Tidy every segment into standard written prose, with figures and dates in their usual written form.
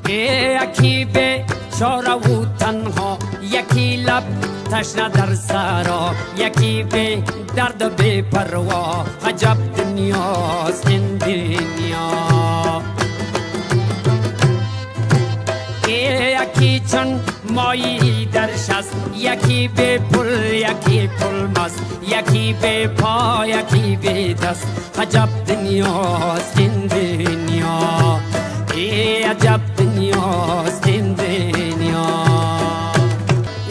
یکی به چاره و تنها، یکی لب تشنه در سرا، یکی به درد بی پروا. عجب دنیاست این دنیا. یکی چون مایی در شست، یکی به پل یکی پل مست، یکی به پا یکی به دست. عجب دنیاست این دنیا. عجب دنیاست این دنیا.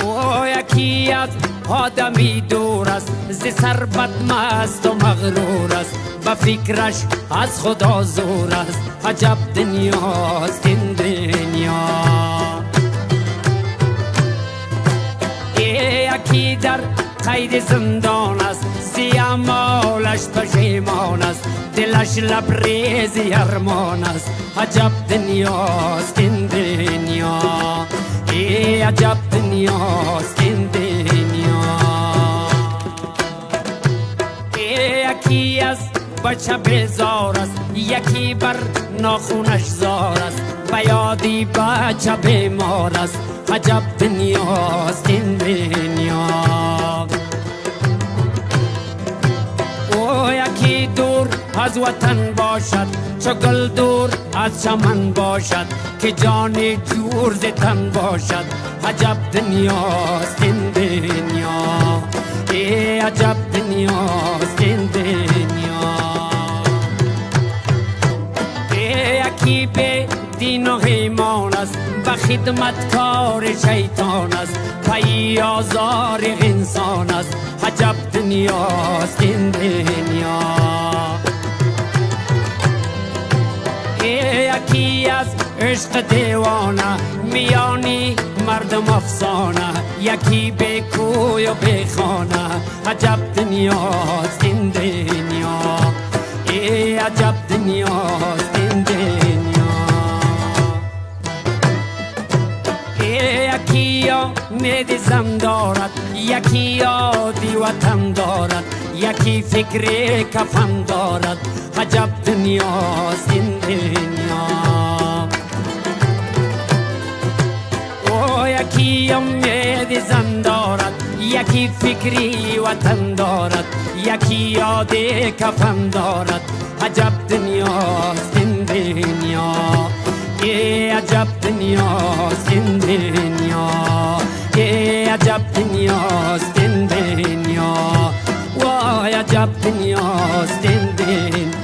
او یکی از آدمی دور است، ز ثروت مست و مغرور است، به فکرش از خدا زور است. عجب دنیاست این دنیا. یکی در قید زندان است، زی اعمالش پشیمان است، دلش لبریز ارمان است. عجب دنیاست این دنیا. عجب دنیاست این دنیا. یکی از بچه بیزار است، یکی بر ناخونش زار است، به یادی بچه بیمار است. عجب دنیاست این دنیا. او یکی دور از وطن باشد، چو گل دور از چمن باشد، که جان جور ز تن باشد. عجب دنیاست این دنیا. عجب دنیاست این دنیا. یکی به دین و ایمان است، به خدمتکار شیطان است، پی آزار انسان است. عجب دنیاست این دنیا. یکی از عشق دیوانه، میانی مردم افسانه، یکی به کوی و به خانه. عجب دنیاست این دنیا. عجب دنیاست این دنیا. یکی یاد زن دارد، یکی یادی وطن دارد، یکی فکر کفن دارد. عجب دنیاست این دنیا. او یکی امید زن دارد، یکی فکری وطن دارد، یکی یاد کفن دارد. عجب دنیاست این دنیا. عجب دنیاست این دنیا. عجب دنیاست این دنیا. وای عجب دنیاست این دنیا.